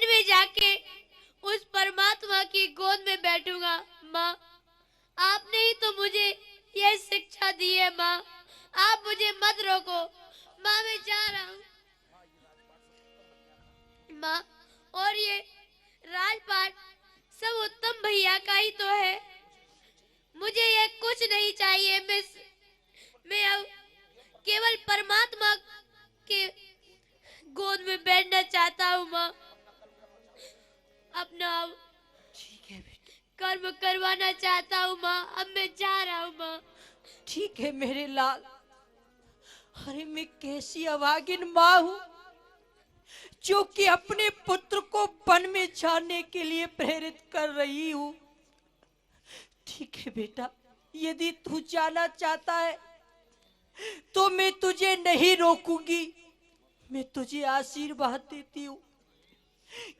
में जाके उस परमात्मा की गोद में बैठूंगा। माँ, आपने ही तो मुझे यह शिक्षा दी है। माँ, आप मुझे मत रोको। माँ, मैं जा रहा हूँ। माँ, और ये राजपाट सब उत्तम भैया का ही तो है। मुझे ये कुछ नहीं चाहिए। मैं अब केवल परमात्मा के गोद में बैठना चाहता हूँ। माँ, अपना ठीक है बेटा, कर्म करवाना चाहता हूँ। माँ, अब मैं जा रहा हूँ। माँ, ठीक है मेरे लाल। अरे मैं कैसी अभागिन माँ हूँ जो कि अपने पुत्र को वन में जाने के लिए प्रेरित कर रही हूँ। ठीक है बेटा, यदि तू जाना चाहता है तो मैं तुझे नहीं रोकूंगी। मैं तुझे आशीर्वाद देती हूँ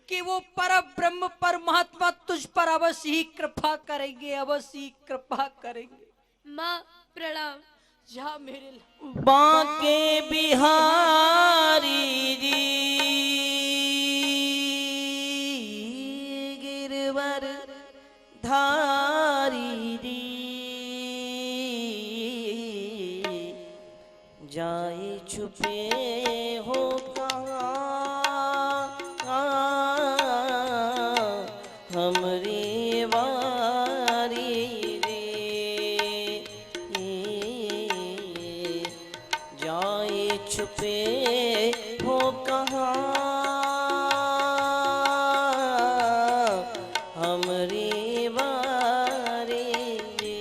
कि वो परम ब्रह्म परमात्मा तुझ पर अवश्य ही कृपा करेंगे, अवश्य ही कृपा करेंगे। माँ प्रणाम। जा मेरे बांके बिहारी जी गिरवर धारी जी जाए छुपे हो कहाँ हमरी वारी रे जाए छुपे हो कहाँ हमरी वारी रे।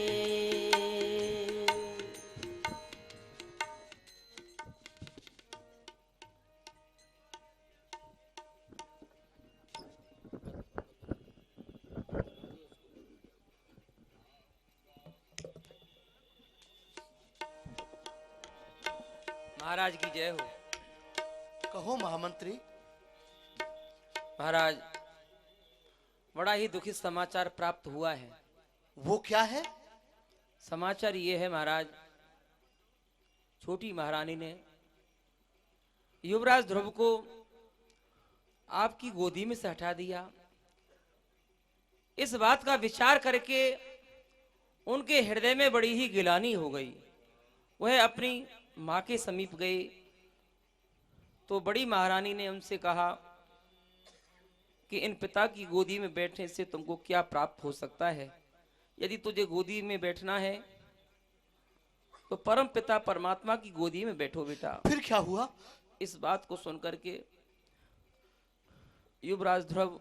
महाराज की जय हो। कहो महामंत्री। महाराज, बड़ा ही दुखित समाचार प्राप्त हुआ है। वो क्या है? समाचार ये है महाराज, छोटी महारानी ने युवराज ध्रुव को आपकी गोदी में से हटा दिया। इस बात का विचार करके उनके हृदय में बड़ी ही गिलानी हो गई। वह अपनी मां के समीप गए तो बड़ी महारानी ने उनसे कहा कि इन पिता की गोदी में बैठने से तुमको क्या प्राप्त हो सकता है। यदि तुझे गोदी में बैठना है तो परम पिता परमात्मा की गोदी में बैठो बेटा। फिर क्या हुआ? इस बात को सुनकर के युवराज ध्रुव,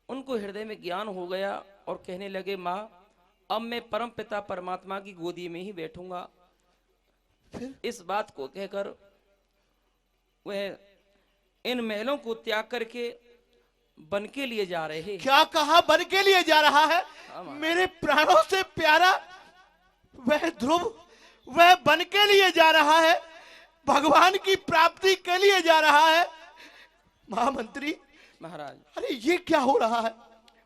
उनको हृदय में ज्ञान हो गया और कहने लगे, माँ, अब मैं परम पिता परमात्मा की गोदी में ही बैठूंगा। फिर इस बात को कहकर वह इन महलों को त्याग करके वन के लिए जा रहे हैं। क्या कहा? वन के लिए जा रहा है? मेरे प्राणों से प्यारा वह ध्रुव, वह वन के लिए जा रहा है, भगवान की प्राप्ति के लिए जा रहा है। महामंत्री महाराज, अरे ये क्या हो रहा है?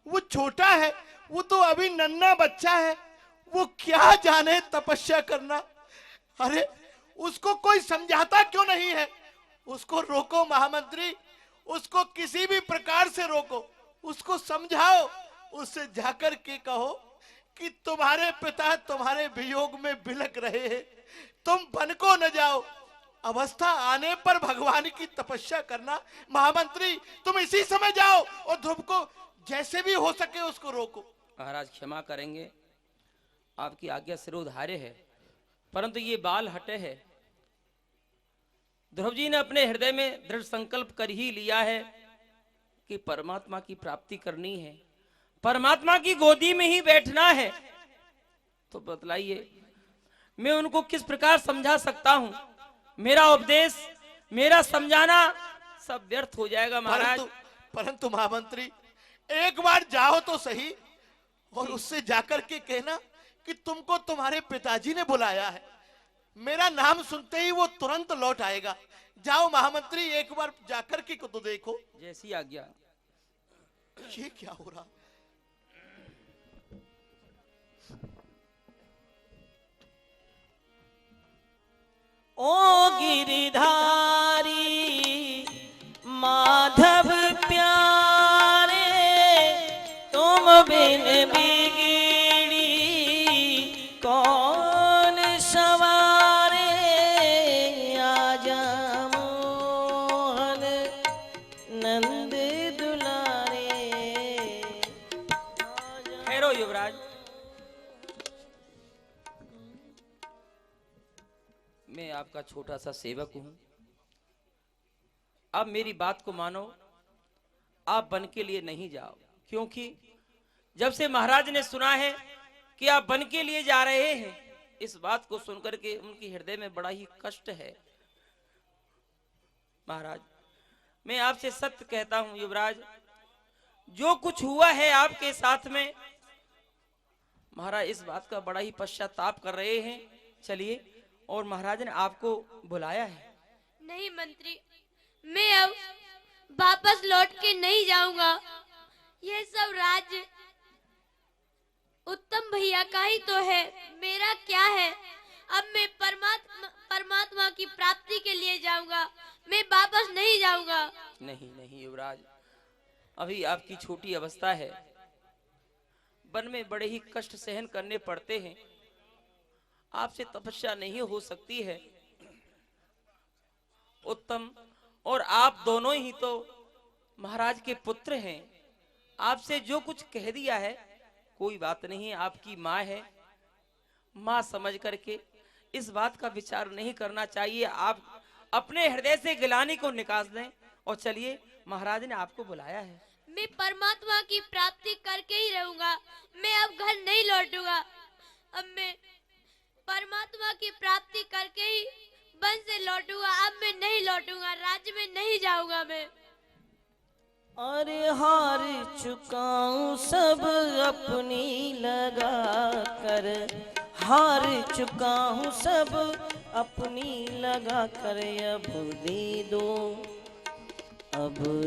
वो छोटा है, वो तो अभी नन्हा बच्चा है, वो क्या जाने तपस्या करना। अरे उसको कोई समझाता क्यों नहीं है? उसको रोको महामंत्री, उसको किसी भी प्रकार से रोको, उसको समझाओ, उससे जाकर के कहो कि तुम्हारे पिता तुम्हारे वियोग में बिलक रहे हैं, तुम वन को न जाओ, अवस्था आने पर भगवान की तपस्या करना। महामंत्री तुम इसी समय जाओ और ध्रुव को जैसे भी हो सके उसको रोको। महाराज क्षमा करेंगे, आपकी आज्ञा सिरोधार्य है, परंतु ये बाल हटे है। ध्रुव जी ने अपने हृदय में दृढ़ संकल्प कर ही लिया है कि परमात्मा की प्राप्ति करनी है, परमात्मा की गोदी में ही बैठना है। तो बतलाइए, मैं उनको किस प्रकार समझा सकता हूं? मेरा उपदेश, मेरा समझाना सब व्यर्थ हो जाएगा महाराज। परंतु महामंत्री एक बार जाओ तो सही और उससे जाकर के कहना कि तुमको तुम्हारे पिताजी ने बुलाया है। मेरा नाम सुनते ही वो तुरंत लौट आएगा। जाओ महामंत्री, एक बार जाकर के तो देखो। जैसी आज्ञा। ये क्या हो रहा? ओ गिरधारी माधव प्यारे, तुम बिन बिगड़ी कौन सवारे, आजा मोहन नंद दुलारे। ठहरो युवराज, मैं आपका छोटा सा सेवक हूं। अब मेरी बात को मानो, आप वन के लिए नहीं जाओ, क्योंकि जब से महाराज ने सुना है कि आप वन के लिए जा रहे हैं, इस बात को सुनकर के उनके हृदय में बड़ा ही कष्ट है। महाराज, मैं आपसे सत्य कहता हूं युवराज, जो कुछ हुआ है आपके साथ में, महाराज इस बात का बड़ा ही पश्चाताप कर रहे हैं। चलिए, और महाराज ने आपको बुलाया है। नहीं मंत्री, मैं अब वापस लौट के नहीं जाऊंगा। यह सब राज्य उत्तम भैया का ही तो है, मेरा क्या है। अब मैं परमात्मा की प्राप्ति के लिए जाऊंगा, मैं वापस नहीं जाऊंगा। नहीं नहीं युवराज, अभी आपकी छोटी अवस्था है, वन में बड़े ही कष्ट सहन करने पड़ते हैं, आपसे तपस्या नहीं हो सकती है। उत्तम और आप दोनों ही तो महाराज के पुत्र हैं, आपसे जो कुछ कह दिया है कोई बात नहीं, आपकी माँ है, माँ समझ करके इस बात का विचार नहीं करना चाहिए। आप अपने हृदय से गिलानी को निकाल दें और चलिए, महाराज ने आपको बुलाया है। मैं परमात्मा की प्राप्ति करके ही रहूंगा, मैं अब घर नहीं लौटूंगा। अब मैं परमात्मा की प्राप्ति करके ही वन से लौटूंगा, अब मैं नहीं लौटूंगा, राज्य में नहीं जाऊंगा मैं। अरे हार चुकाऊं सब अपनी लगा कर, हार चुका हूँ सब अपनी लगा कर, अब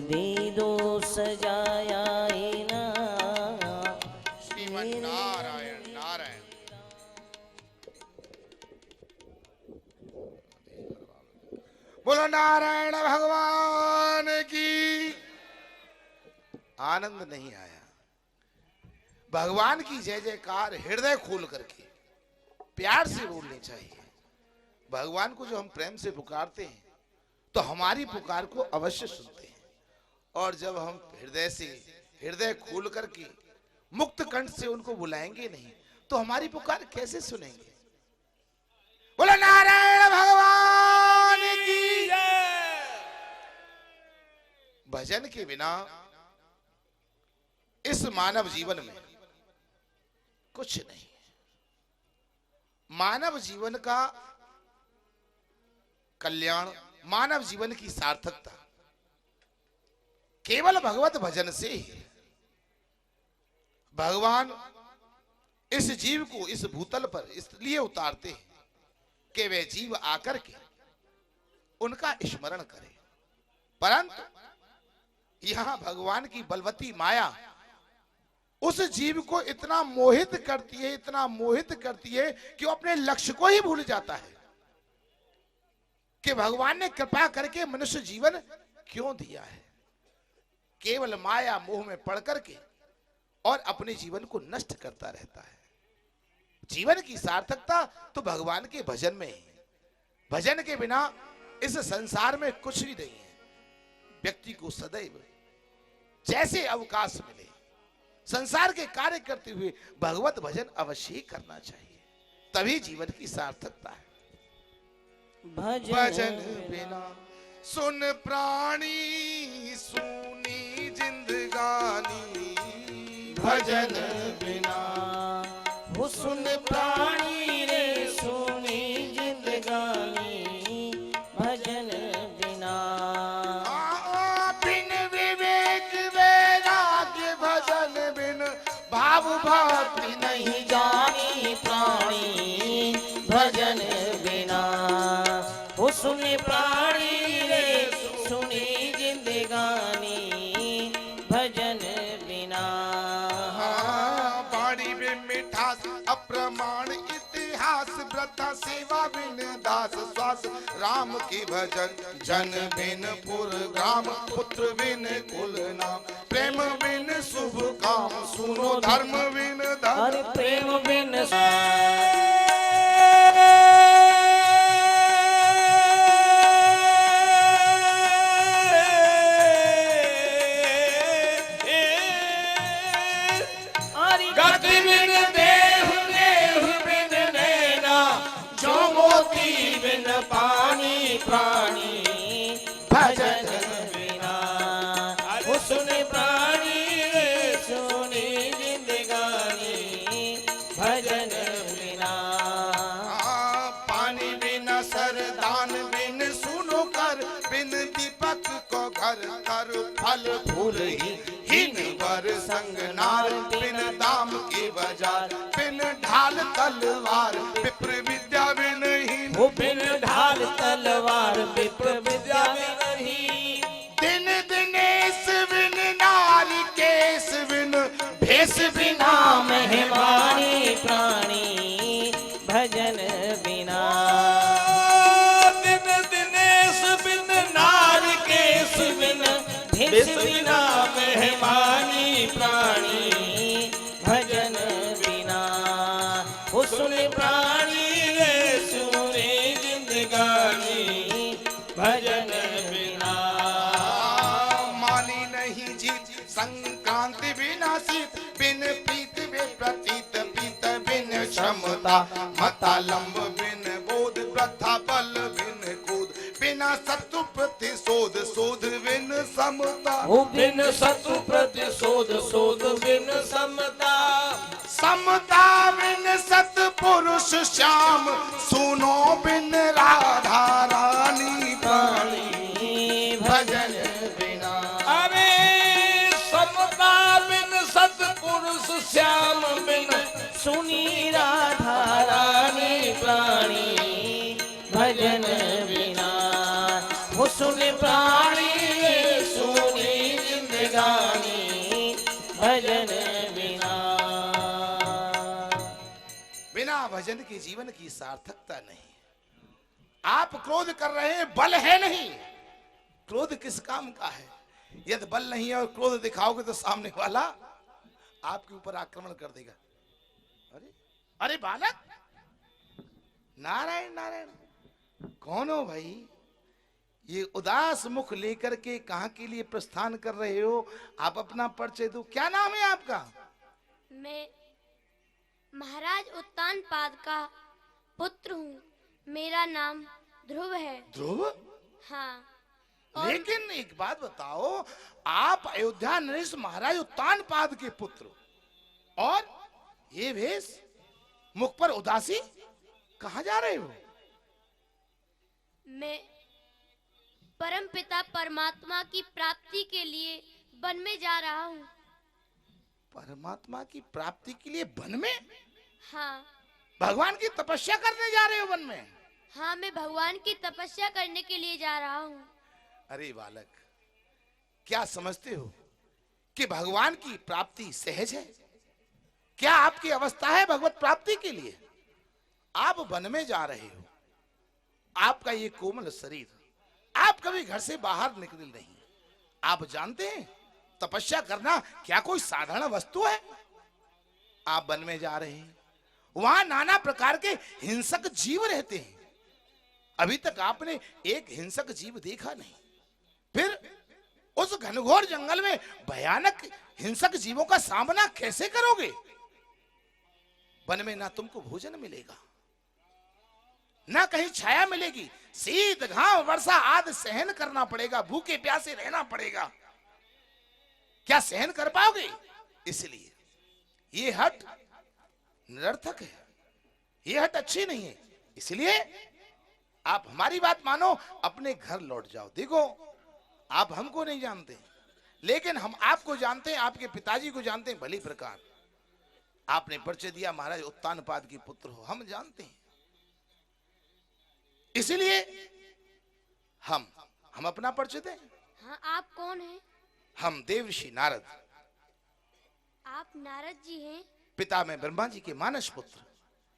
दे दो सजाया ना। श्रीमन नारायण नारायण। बोलो नारायण भगवान की। आनंद नहीं आया? भगवान की जय जयकार हृदय खोल करके प्यार से बोलनी चाहिए। भगवान को जो हम प्रेम से पुकारते हैं तो हमारी पुकार को अवश्य सुनते हैं, और जब हम हृदय खोल करके मुक्त कंठ से उनको बुलाएंगे नहीं तो हमारी पुकार कैसे सुनेंगे? बोलो नारायण भगवान की जय। भजन के बिना इस मानव जीवन में कुछ नहीं है। मानव जीवन का कल्याण, मानव जीवन की सार्थकता केवल भगवत भजन से ही है। भगवान इस जीव को इस भूतल पर इसलिए उतारते हैं कि वे जीव आकर के उनका स्मरण करे, परंतु यहां भगवान की बलवती माया उस जीव को इतना मोहित करती है, इतना मोहित करती है कि वो अपने लक्ष्य को ही भूल जाता है कि भगवान ने कृपा करके मनुष्य जीवन क्यों दिया है। केवल माया मोह में पड़ करके और अपने जीवन को नष्ट करता रहता है। जीवन की सार्थकता तो भगवान के भजन में है। भजन के बिना इस संसार में कुछ भी नहीं है। व्यक्ति को सदैव जैसे अवकाश मिले संसार के कार्य करते हुए भगवत भजन अवश्य ही करना चाहिए, तभी जीवन की सार्थकता है। भजन बिना सुन प्राणी सुनी जिंदगानी, भजन बिना वो सुन प्राणी रे सुनी जिंदगानी, भजन बिना बिन विवेक वैराग्य भाव भक्ति नहीं जानी प्राणी भजन बिना। वो सुने प्राणी रे सुनी जिंदगानी भजन बिना। हाँ, बाड़ी में मिठास अप्रमाण इतिहास व्रता सेवा बिन दास श्वास राम की भजन। जन बिन पुर ग्राम पुत्र बिन कुल नाम प्रेम बिन शुभ काम सुनो धर्म बिन धर्म। अरे प्रेम बिन गति बिन देह देह बिन नैना जो मोती बिन पानी प्राणी भजन बिना। वो सुने प्राणी रे सुनी जिंदगानी भजन बिना। पानी बिना सरदान बिन सुनो कर बिन दीपक को घर कर फल फूल हीन वर संग नार बिन दाम की बाजार बिन ढाल तलवार विप्र विद्या बिन हीन। वो बिन ढाल तलवार विप्र विद्या नहीं। दिन दिनेश बिन नारी केस बिन भेष बिना मेहमानी प्राणी भजन बिना। दिन दिनेश बिन नारी केस बिन भेष बिना मेहमानी प्राणी भजन बिना। वो सुने प्राणी रे सुने जिंदगानी भजन बिना। मानी नहीं जीत संक्रांति बिना शीत बिन प्रीत वे प्रतीत पीत बिन क्षमता मता लंब बिन बोध प्रथा बल बिन कूद बिना सत्व प्रतिशोध शोध बिन समता। वो बिन सतु प्रतिशोध शोध बिन समता। समता बिन सतपुरुष श्याम सुनो बिन राधा रानी प्राणी भजन बिना। अरे समता बिन सतपुरुष श्याम बिन सुनी राधा रानी प्राणी भजन बिना। वो सुने प्राणी सुनी जिंदगानी भजन बिना। बिना भजन के जीवन की सार्थकता नहीं। आप क्रोध कर रहे हैं, बल है नहीं। क्रोध किस काम का है? यदि बल नहीं है और क्रोध दिखाओगे तो सामने वाला आपके ऊपर आक्रमण कर देगा। अरे अरे बालक, नारायण नारायण, कौन हो भाई? ये उदास मुख लेकर के कहाँ के लिए प्रस्थान कर रहे हो? आप अपना परिचय दो। क्या नाम है आपका? मैं महाराज उत्तानपाद का पुत्र हूँ। मेरा नाम ध्रुव है। ध्रुव? हाँ। और लेकिन एक बात बताओ, आप अयोध्या नरेश महाराज उत्तानपाद के पुत्र और ये भेष, मुख पर उदासी, कहाँ जा रहे हो? मैं परम पिता परमात्मा की प्राप्ति के लिए वन में जा रहा हूँ। परमात्मा की प्राप्ति के लिए वन में? हाँ। भगवान की तपस्या करने जा रहे हो वन में? हाँ, मैं भगवान की तपस्या करने के लिए जा रहा हूँ। अरे बालक, क्या समझते हो कि भगवान की प्राप्ति सहज है? क्या आपकी अवस्था है भगवत प्राप्ति के लिए? आप वन में जा रहे हो, आपका ये कोमल शरीर, आप कभी घर से बाहर निकले नहीं। आप जानते हैं तपस्या करना क्या कोई साधारण वस्तु है? आप वन में जा रहे हैं, वहां नाना प्रकार के हिंसक जीव रहते हैं। अभी तक आपने एक हिंसक जीव देखा नहीं, फिर उस घनघोर जंगल में भयानक हिंसक जीवों का सामना कैसे करोगे? वन में ना तुमको भोजन मिलेगा, ना कहीं छाया मिलेगी, शीत घाम वर्षा आदि सहन करना पड़ेगा, भूखे प्यासे रहना पड़ेगा। क्या सहन कर पाओगे? इसलिए ये हट निरर्थक है, ये हट अच्छी नहीं है। इसलिए आप हमारी बात मानो, अपने घर लौट जाओ। देखो, आप हमको नहीं जानते, लेकिन हम आपको जानते हैं, आपके पिताजी को जानते हैं भली प्रकार। आपने परिचय दिया महाराज उत्तानपाद की पुत्र हो, हम जानते हैं। इसीलिए हम अपना परिचय दें। हाँ, आप कौन हैं? हम देवर्षि नारद, आप नारद जी हैं? पिता में ब्रह्मा जी के मानस पुत्र।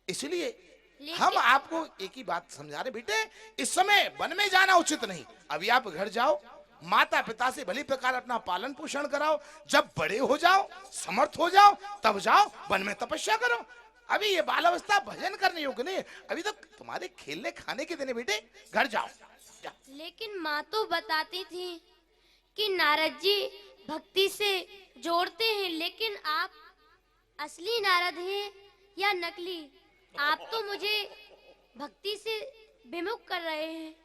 इसलिए लेकिन- हम आपको एक ही बात समझा रहे, बेटे इस समय वन में जाना उचित नहीं। अभी आप घर जाओ, माता पिता से भली प्रकार अपना पालन पोषण कराओ, जब बड़े हो जाओ, समर्थ हो जाओ, तब जाओ वन में तपस्या करो। अभी ये बाल अवस्था भजन करने योग्य नहीं है, अभी तो तुम्हारे खेलने खाने के दिन है बेटे, घर जाओ। लेकिन माँ तो बताती थी कि नारद जी भक्ति से जोड़ते हैं, लेकिन आप असली नारद हैं या नकली? आप तो मुझे भक्ति से विमुख कर रहे हैं।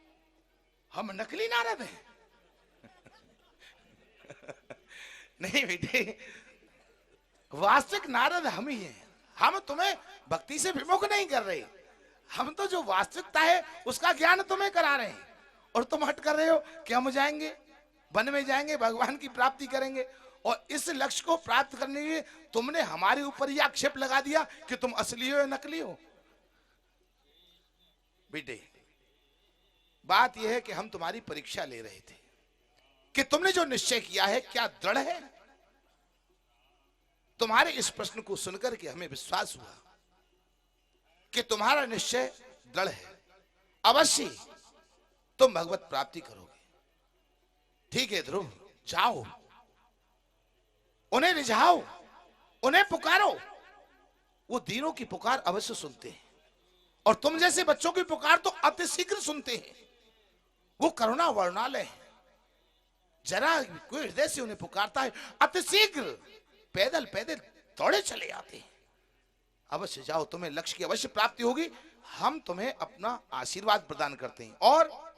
हम नकली नारद हैं? नहीं बेटे, वास्तविक नारद हम ही हैं। हम तुम्हें भक्ति से विमुख नहीं कर रहे, हम तो जो वास्तविकता है उसका ज्ञान तुम्हें करा रहे हैं। और तुम हट कर रहे हो कि हम जाएंगे वन में जाएंगे, भगवान की प्राप्ति करेंगे, और इस लक्ष्य को प्राप्त करने के लिए तुमने हमारे ऊपर ही आक्षेप लगा दिया कि तुम असली हो या नकली हो। बेटे बात यह है कि हम तुम्हारी परीक्षा ले रहे थे कि तुमने जो निश्चय किया है क्या दृढ़ है। तुम्हारे इस प्रश्न को सुनकर के हमें विश्वास हुआ कि तुम्हारा निश्चय दृढ़ है, अवश्य तुम भगवत प्राप्ति करोगे। ठीक है ध्रुव, जाओ, उन्हें रिझाओ, उन्हें पुकारो, वो दीनों की पुकार अवश्य सुनते हैं, और तुम जैसे बच्चों की पुकार तो अति शीघ्र सुनते हैं। वो करुणा वर्णालय है, जरा कोई हृदय से उन्हें पुकारता है, अति शीघ्र पैदल पैदल दौड़े चले आते हैं। अवश्य जाओ, तुम्हें लक्ष्य की अवश्य प्राप्ति होगी। हम तुम्हें अपना आशीर्वाद प्रदान करते हैं। और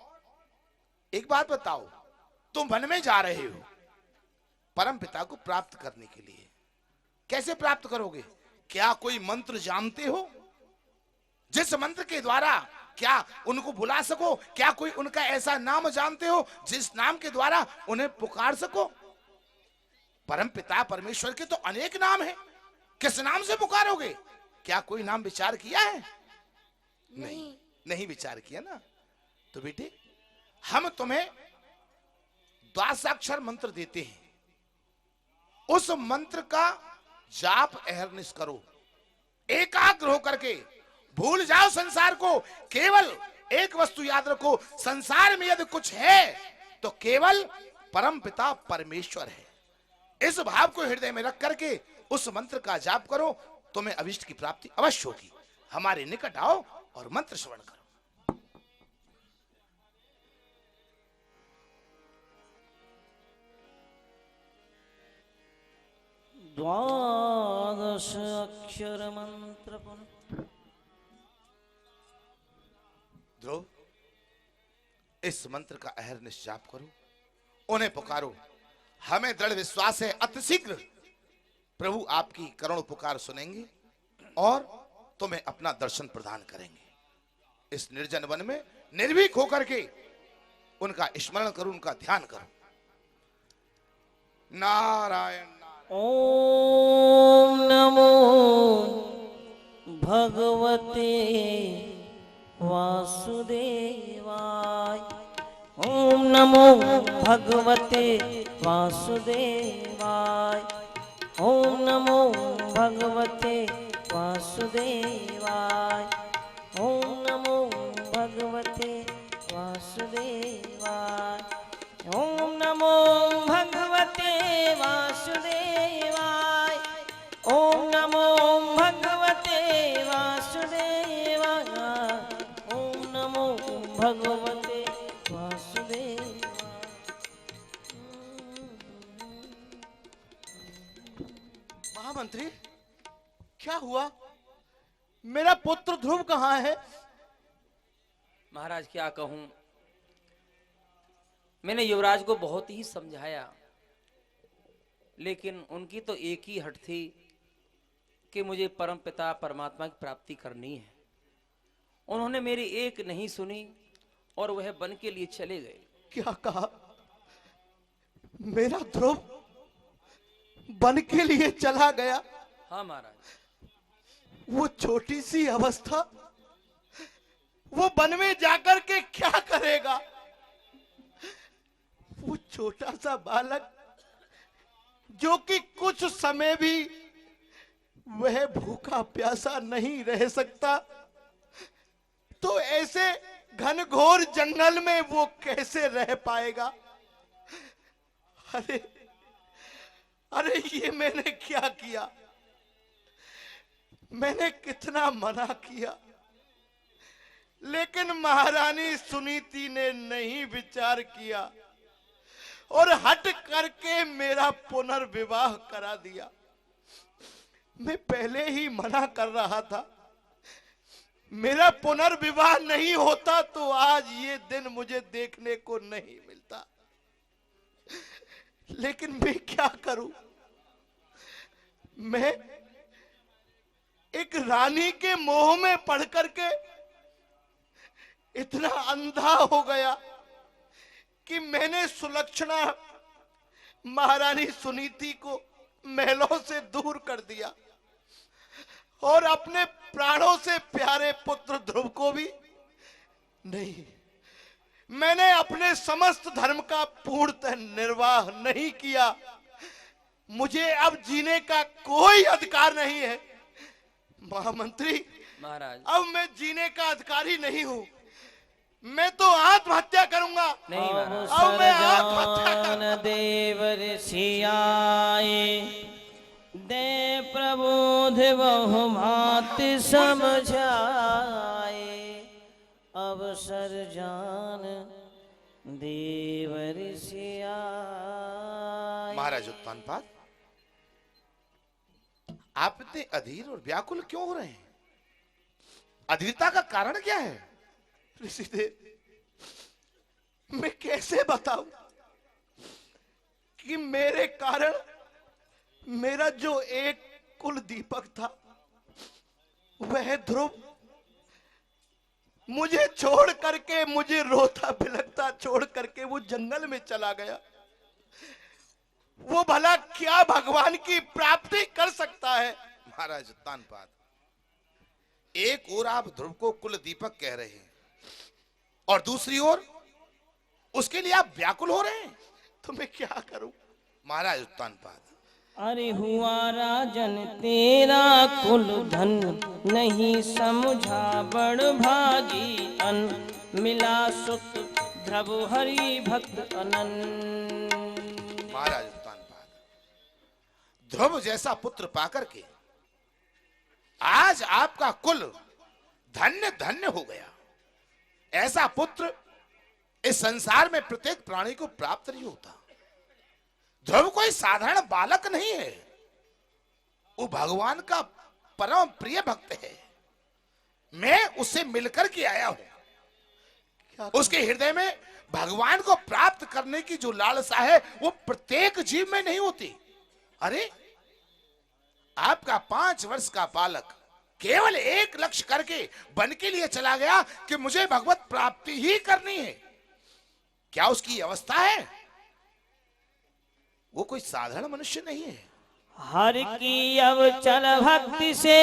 एक बात बताओ, तुम वन में जा रहे हो परम पिता को प्राप्त करने के लिए, कैसे प्राप्त करोगे? क्या कोई मंत्र जानते हो जिस मंत्र के द्वारा क्या उनको बुला सको? क्या कोई उनका ऐसा नाम जानते हो जिस नाम के द्वारा उन्हें पुकार सको? परम पिता परमेश्वर के तो अनेक नाम हैं, किस नाम से पुकारोगे? क्या कोई नाम विचार किया है? नहीं विचार किया ना। तो बेटे हम तुम्हें द्वादशाक्षर मंत्र देते हैं, उस मंत्र का जाप अहर्निश करो, एकाग्र होकर के। भूल जाओ संसार को, केवल एक वस्तु याद रखो, संसार में यदि कुछ है तो केवल परम पिता परमेश्वर है। इस भाव को हृदय में रख करके उस मंत्र का जाप करो, तुम्हें अभिष्ट की प्राप्ति अवश्य होगी। हमारे निकट आओ और मंत्र श्रवण करो। द्वादश अक्षर मंत्र ध्रुव, इस मंत्र का अहर्निश जाप करो, उन्हें पुकारो। हमें दृढ़ विश्वास है अतिशीघ्र प्रभु आपकी करुण पुकार सुनेंगे और तुम्हें अपना दर्शन प्रदान करेंगे। इस निर्जन वन में निर्भीक होकर के उनका स्मरण करो, उनका ध्यान करो। नारायण ओम नमो भगवते वासुदेवाय। ओम नमो भगवते वासुदेवाय। ओम नमो भगवते वासुदेवाय। ओम नमो भगवते वासुदेवाय। ओम नमो भगवते वासुदेवाय। ओम नमो भगवते वासुदेवाय। ओम नमो भगवते वासुदेवाय। महामंत्री, क्या हुआ? मेरा पुत्र ध्रुव कहाँ है? महाराज क्या कहूं, मैंने युवराज को बहुत ही समझाया, लेकिन उनकी तो एक ही हट थी कि मुझे परम पिता परमात्मा की प्राप्ति करनी है। उन्होंने मेरी एक नहीं सुनी और वह वन के लिए चले गए। क्या कहा? मेरा ध्रुव वन के लिए चला गया? हाँ महाराज। वो छोटी सी अवस्था, वो वन में जाकर के क्या करेगा? वो छोटा सा बालक जो कि कुछ समय भी वह भूखा प्यासा नहीं रह सकता, तो ऐसे घनघोर जंगल में वो कैसे रह पाएगा? अरे अरे, ये मैंने क्या किया? मैंने कितना मना किया, लेकिन महारानी सुनीति ने नहीं विचार किया और हट करके मेरा पुनर्विवाह करा दिया। मैं पहले ही मना कर रहा था, मेरा पुनर्विवाह नहीं होता तो आज ये दिन मुझे देखने को नहीं मिलता। लेकिन मैं क्या करूं? मैं एक रानी के मोह में पड़ करके इतना अंधा हो गया कि मैंने सुलक्षणा महारानी सुनीति को महलों से दूर कर दिया और अपने प्राणों से प्यारे पुत्र ध्रुव को भी नहीं। मैंने अपने समस्त धर्म का पूर्णतः निर्वाह नहीं किया। मुझे अब जीने का कोई अधिकार नहीं है महामंत्री। महाराज, अब मैं जीने का अधिकारी नहीं हूं। मैं तो आत्महत्या करूंगा। नहीं महाराज। अब मैं आत्महत्या करूंगा। देव ऋषियाए दे प्रबोध बहु भांति समझाए, अवसर जान देव ऋषियाए। महाराज उत्तानपाद, आप इतने अधीर और व्याकुल क्यों हो रहे हैं? अधीरता का कारण क्या है? ऋषिदेव, मैं कैसे बताऊं कि मेरे कारण मेरा जो एक कुल दीपक था वह ध्रुव मुझे छोड़ करके, मुझे रोता बिलखता छोड़ करके वो जंगल में चला गया। वो भला क्या भगवान की प्राप्ति कर सकता है? महाराज उत्तानपाद, एक ओर आप ध्रुव को कुल दीपक कह रहे हैं और दूसरी ओर उसके लिए आप व्याकुल हो रहे हैं, तो मैं क्या करूं? महाराज उत्तानपाद, अरे हुआ राजन तेरा कुल धन, नहीं समझा बड़ भागी अन, मिला सुत ध्रुव हरि भक्त अनन। महाराज उत्तानपाद, ध्रुव जैसा पुत्र पाकर के आज आपका कुल धन्य धन्य हो गया। ऐसा पुत्र इस संसार में प्रत्येक प्राणी को प्राप्त नहीं होता। ध्रुव कोई साधारण बालक नहीं है, वो भगवान का परम प्रिय भक्त है। मैं उससे मिलकर के आया हूं। उसके हृदय में भगवान को प्राप्त करने की जो लालसा है वो प्रत्येक जीव में नहीं होती। अरे, आपका 5 वर्ष का बालक केवल एक लक्ष्य करके वन के लिए चला गया कि मुझे भगवत प्राप्ति ही करनी है। क्या उसकी अवस्था है? वो कोई साधारण मनुष्य नहीं है। हर की अवचल भक्ति से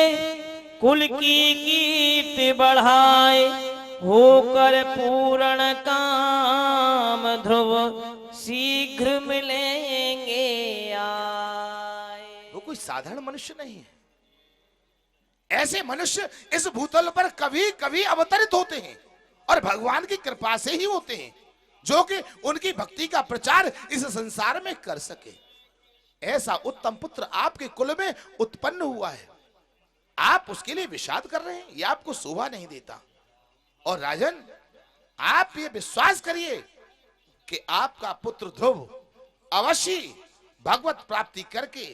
कुल की कीर्ति बढ़ाए, होकर पूर्ण काम ध्रुव शीघ्र मिलेंगे आए। वो कोई साधारण मनुष्य नहीं है। ऐसे मनुष्य इस भूतल पर कभी कभी अवतरित होते हैं और भगवान की कृपा से ही होते हैं, जो कि उनकी भक्ति का प्रचार इस संसार में कर सके। ऐसा उत्तम पुत्र आपके कुल में उत्पन्न हुआ है, आप उसके लिए विषाद कर रहे हैं, यह आपको शोभा नहीं देता। और राजन, आप ये विश्वास करिए कि आपका पुत्र ध्रुव अवश्य भगवत प्राप्ति करके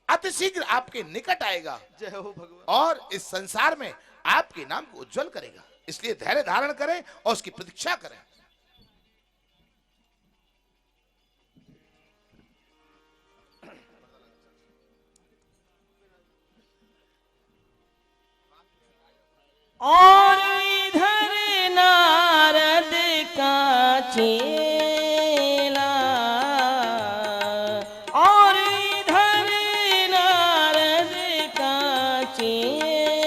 अतिशीघ्र आपके निकट आएगा। जय हो भगवान। और इस संसार में आपके नाम को उज्जवल करेगा। इसलिए धैर्य धारण करें और उसकी प्रतीक्षा करें। और इधर नारद का चेला, और इधर नारद का चेला,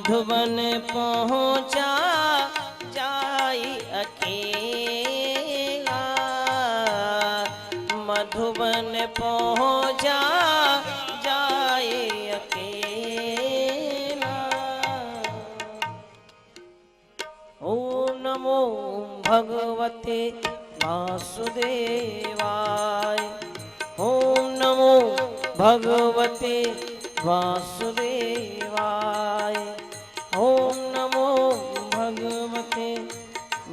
मधुबन पहुंचा जाई अकेला, मधुबन पहुंचा जाए अकेला। ओम नमो भगवते वासुदेवाय, ओम नमो भगवते वासुदेवाय, ओम नमो भगवते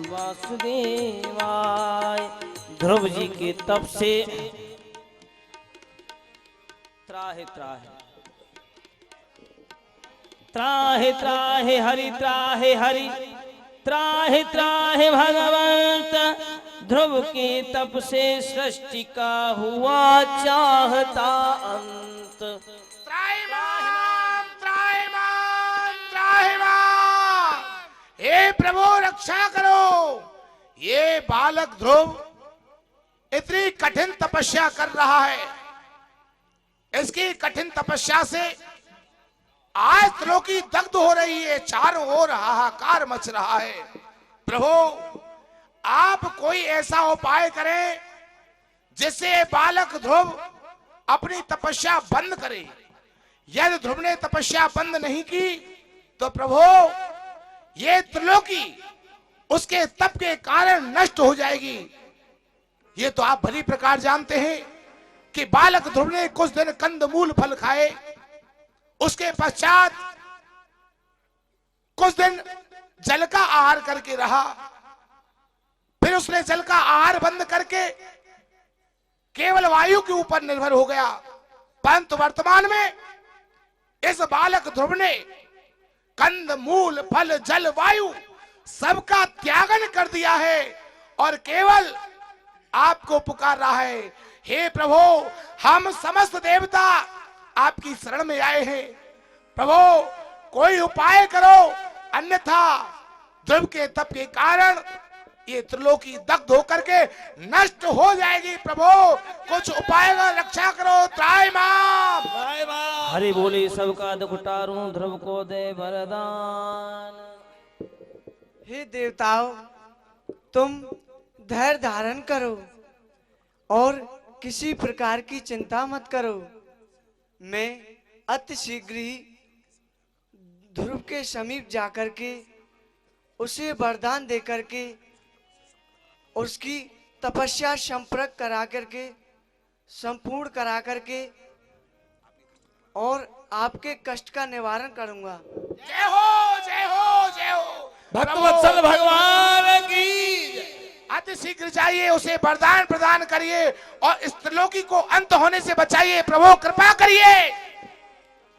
वासुदेवाय। ध्रुव जी के तप से त्राहे त्राहे त्राहे त्राहे हरि त्राहे हरि त्राहे त्राहे भगवंत। ध्रुव के तप से सृष्टि का हुआ चाहता अंत। त्राहिमाम त्राहिमाम त्राहिमाम, हे प्रभु रक्षा करो। ये बालक ध्रुव इतनी कठिन तपस्या कर रहा है, इसकी कठिन तपस्या से आज त्रिलोकी दग्ध हो रही है, चारों ओर हाहाकार मच रहा है। प्रभु आप कोई ऐसा उपाय करें जिससे बालक ध्रुव अपनी तपस्या बंद करे। यदि ध्रुव ने तपस्या बंद नहीं की तो प्रभु ये त्रिलोकी उसके तप के कारण नष्ट हो जाएगी। ये तो आप भली प्रकार जानते हैं कि बालक ध्रुव ने कुछ दिन कंदमूल फल खाए, उसके पश्चात कुछ दिन जल का आहार करके रहा, फिर उसने जल का आहार बंद करके केवल वायु के ऊपर निर्भर हो गया। परंतु वर्तमान में इस बालक ध्रुव ने कंद मूल फल जल वायु सबका त्यागन कर दिया है और केवल आपको पुकार रहा है। हे प्रभु हम समस्त देवता आपकी शरण में आए हैं, प्रभु कोई उपाय करो, अन्यथा ध्रुव के तप के कारण ये त्रिलोकी दग्ध होकर के नष्ट हो जाएगी। प्रभु कुछ उपाय का रक्षा करो। त्राहिमाम हरि बोले सबका दुख टारूं, ध्रुव को दे वरदान। हे देवताओं, तुम धैर्य धारण करो और किसी प्रकार की चिंता मत करो। मैं अति शीघ्र ही ध्रुव के समीप जाकर के उसे वरदान देकर के उसकी तपस्या संपर्क करा करके संपूर्ण करा करके और आपके कष्ट का निवारण करूंगा। जय हो जय हो जय हो। भक्तवत्सल भगवान की अति शीघ्र जाइए, उसे वरदान प्रदान करिए और इस त्रिलोकी को अंत होने से बचाइए। प्रभु कृपा करिए।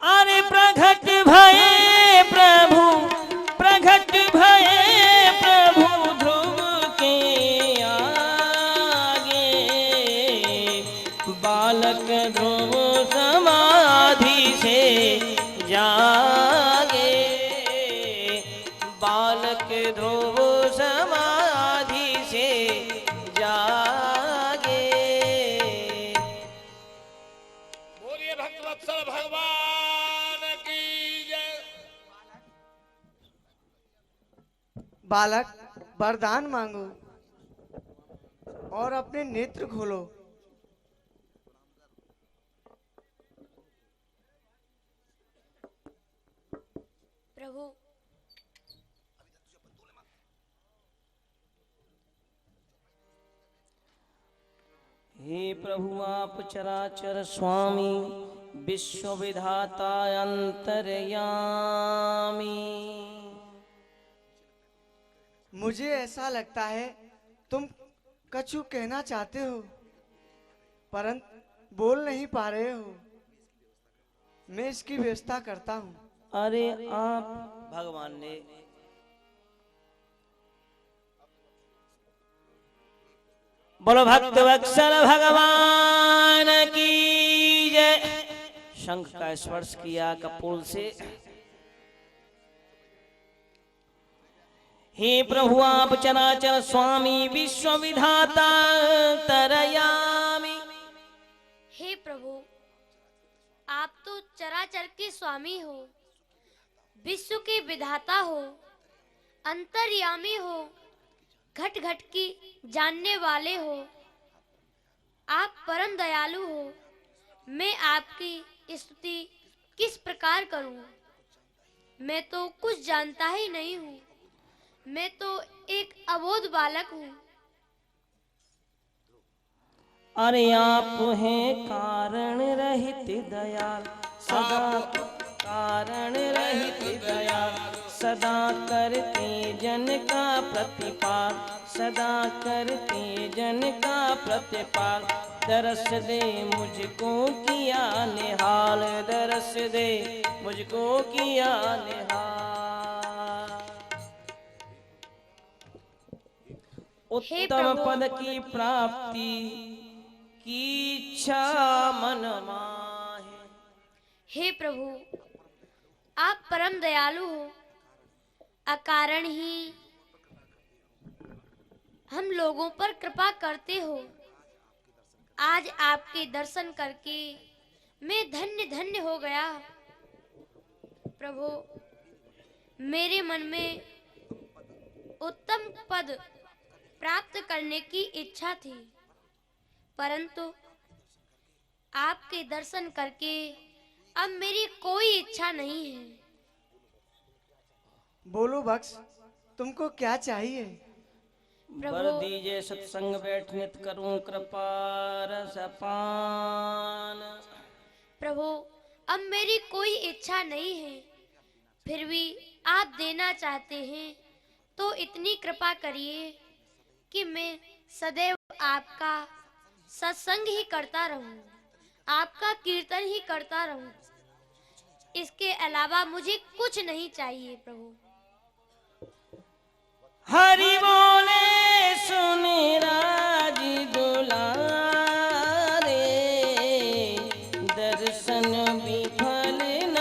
अरे प्रगट भये प्रभु, प्रगट भये प्रभु ध्रुव के आगे, बालक ध्रुव समाधि से जागे, बालक ध्रुव समाधि से जागे। बोलिए भक्तवत्सल भगवान की जय। बालक वरदान मांगो और अपने नेत्र खोलो। प्रभु हे प्रभु आप चराचर स्वामी, विश्व विधाता अंतर्यामी। मुझे ऐसा लगता है तुम कछु कहना चाहते हो परंतु बोल नहीं पा रहे हो। मैं इसकी व्यवस्था करता हूँ। अरे आप भगवान ने बोलो भक्त वत्सल भगवान की जय। शंख का स्पर्श किया कपोल से। हे प्रभु आप चराचर स्वामी, विश्व विधाता तरयामी। हे प्रभु आप तो चराचर के स्वामी हो, विश्व के विधाता हो, अंतर्यामी हो, घट घट की जानने वाले हो, आप परम दयालु हो। मैं आपकी स्तुति किस प्रकार करूं? मैं तो कुछ जानता ही नहीं हूं। मैं तो एक अबोध बालक हूं। अरे आप हैं कारण रहित दयाल, सदा कारण रहित दयाल, सदा करते जन का प्रतिपाल, सदा करते जन का प्रतिपाल। दरस दे मुझको किया निहाल, दरस दे मुझको किया निहाल। हे उत्तम प्रभु, पद की प्राप्ति की इच्छा मन माहे। हे प्रभु, आप परम दयालु हो। अकारण ही हम लोगों पर कृपा करते हो। आज आपके दर्शन करके मैं धन्य धन्य हो गया। प्रभु, मेरे मन में उत्तम पद प्राप्त करने की इच्छा थी, परंतु आपके दर्शन करके अब मेरी कोई इच्छा नहीं है। बोलो बक्स, तुमको क्या चाहिए? वर प्रभु, दीजिए सत्संग बैठ नित करूं कृपा रस पान। प्रभु, अब मेरी कोई इच्छा नहीं है, फिर भी आप देना चाहते हैं तो इतनी कृपा करिए कि मैं सदैव आपका सत्संग ही करता रहूं, आपका कीर्तन ही करता रहूं। इसके अलावा मुझे कुछ नहीं चाहिए प्रभु। हरि बोले सुने राज दुलारे, दर्शन विफल न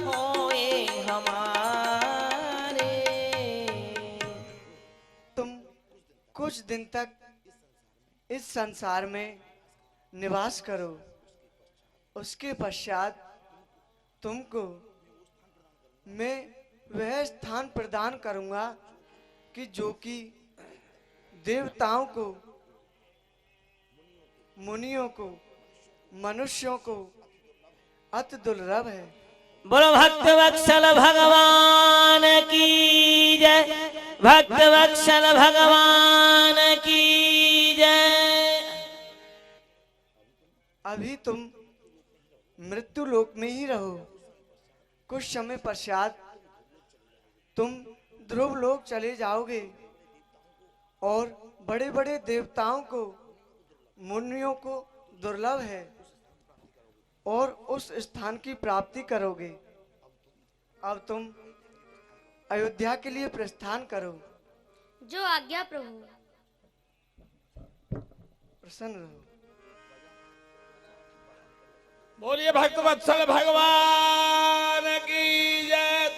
होए हमारे। तुम कुछ दिन तक इस संसार में निवास करो, उसके पश्चात तुमको मैं वह स्थान प्रदान करूंगा कि जो कि देवताओं को, मुनियों को, मनुष्यों को अति दुर्लभ है। बोलो भक्त वत्सल भगवान की जय, भक्त वत्सल भगवान की जय। अभी तुम मृत्यु लोक में ही रहो, कुछ समय पश्चात तुम ध्रुव लोक चले जाओगे और बड़े बड़े देवताओं को, मुनियों को दुर्लभ है और उस स्थान की प्राप्ति करोगे। अब तुम अयोध्या के लिए प्रस्थान करो। जो आज्ञा प्रभु। प्रसन्न रहो। बोलिए भक्त वत्सल भगवान की जय।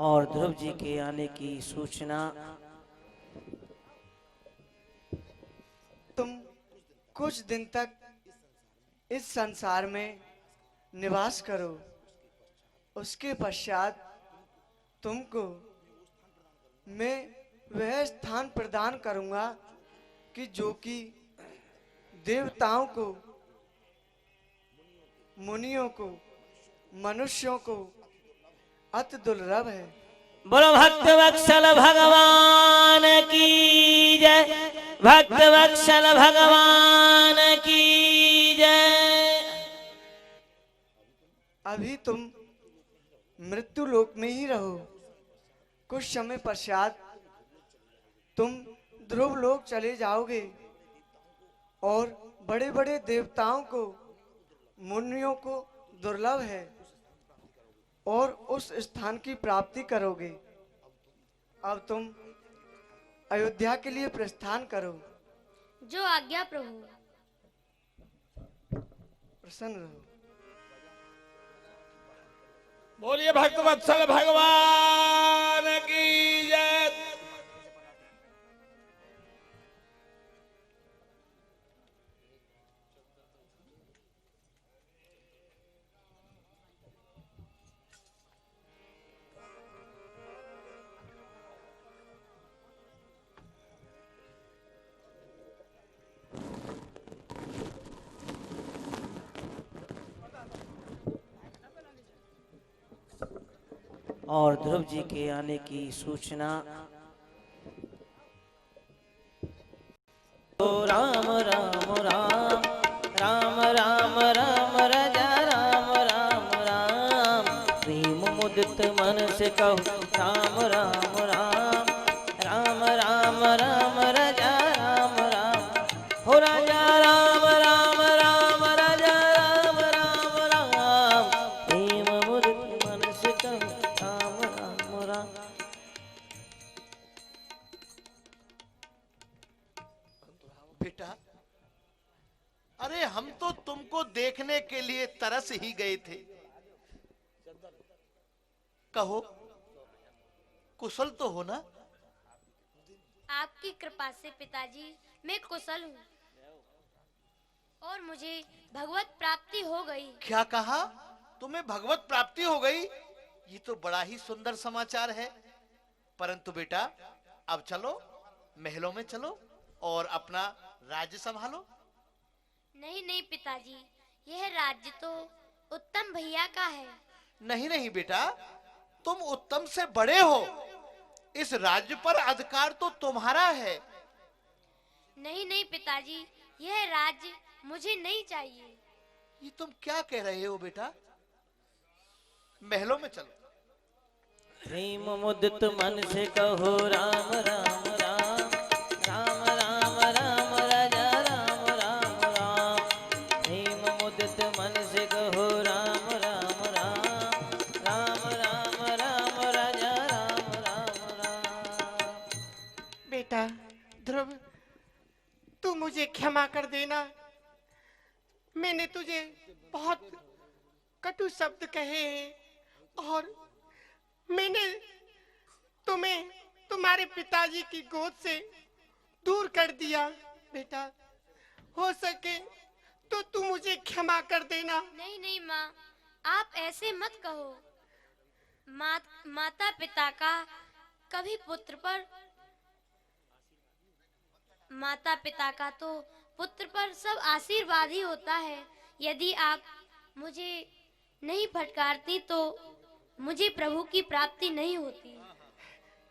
और ध्रुव जी के आने की सूचना। तुम कुछ दिन तक इस संसार में निवास करो, उसके पश्चात तुमको मैं वह स्थान प्रदान करूंगा कि जो कि देवताओं को, मुनियों को, मनुष्यों को अति दुर्लभ है। बोलो भक्त वत्सल भगवान की जय, भक्त वत्सल भगवान की जय। अभी तुम मृत्यु लोक में ही रहो, कुछ समय पश्चात तुम ध्रुव लोक चले जाओगे और बड़े बड़े देवताओं को, मुनियों को दुर्लभ है और उस स्थान की प्राप्ति करोगे। अब तुम अयोध्या के लिए प्रस्थान करो। जो आज्ञा प्रभु। प्रसन्न रहो। बोलिए भक्तवत्सल भगवान की जय। और ध्रुव जी के आने की सूचना। ओ राम राम राम राम राम राम राजा राम राम राम, प्रेम मुदित मन से कहो राम राम राम राम राम राम राजा राम राम। हो राजा राम राम राम राजा राम राम राम, प्रेम मुदित मन से कहो राम राम राम। बेटा, अरे हम तो तुमको देखने के लिए तरस ही गए थे। कहो, कुशल तो हो ना? आपकी कृपा से पिताजी मैं कुशल हूँ और मुझे भगवत प्राप्ति हो गई। क्या कहा? तुम्हें भगवत प्राप्ति हो गई? ये तो बड़ा ही सुंदर समाचार है। परंतु बेटा, अब चलो, महलों में चलो और अपना राज्य संभालो। नहीं नहीं पिताजी, यह राज्य तो उत्तम भैया का है। नहीं नहीं बेटा, तुम उत्तम से बड़े हो। इस राज्य पर अधिकार तो तुम्हारा है। नहीं नहीं पिताजी, यह राज्य मुझे नहीं चाहिए। ये तुम क्या कह रहे हो बेटा? महलों में चलो। प्रेम मुदित मन से कहो राम राम राम राम राम राम राजा राम राम राम, प्रेम मुदित मन से कहो राम राम राम राम राम राम राजा राम राम राम। बेटा ध्रुव, तू मुझे क्षमा कर देना। मैंने तुझे बहुत कटु शब्द कहे हैं और मैंने तुम्हें तुम्हारे पिताजी की गोद से दूर कर दिया। बेटा, हो सके तो तू मुझे क्षमा कर देना। नहीं नहीं माँ, आप ऐसे मत कहो। माता पिता का कभी पुत्र पर, माता पिता का तो पुत्र पर सब आशीर्वाद ही होता है। यदि आप मुझे नहीं फटकारती तो मुझे प्रभु की प्राप्ति नहीं होती।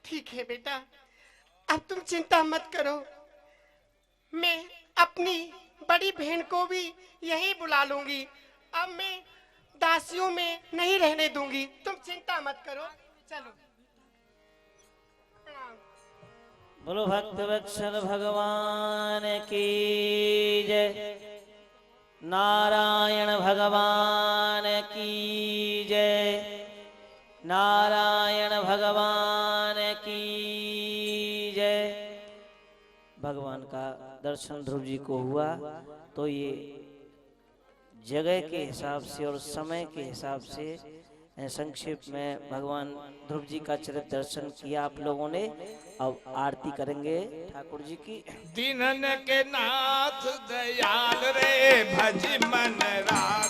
ठीक है बेटा, अब तुम चिंता मत करो। मैं अपनी बड़ी बहन को भी यहीं बुला लूंगी। अब मैं दासियों में नहीं रहने दूंगी। तुम चिंता मत करो, चलो। प्रणाम। बोलो भक्त वत्सल भगवान की जय, नारायण भगवान की जय, नारायण भगवान की जय। भगवान का दर्शन ध्रुव जी को हुआ तो ये जगह के हिसाब से और समय के हिसाब से संक्षेप में भगवान ध्रुव जी का चरित्र दर्शन किया आप लोगों ने। अब आरती करेंगे ठाकुर जी की। दीनन के नाथ दयाल रे, भज मन रात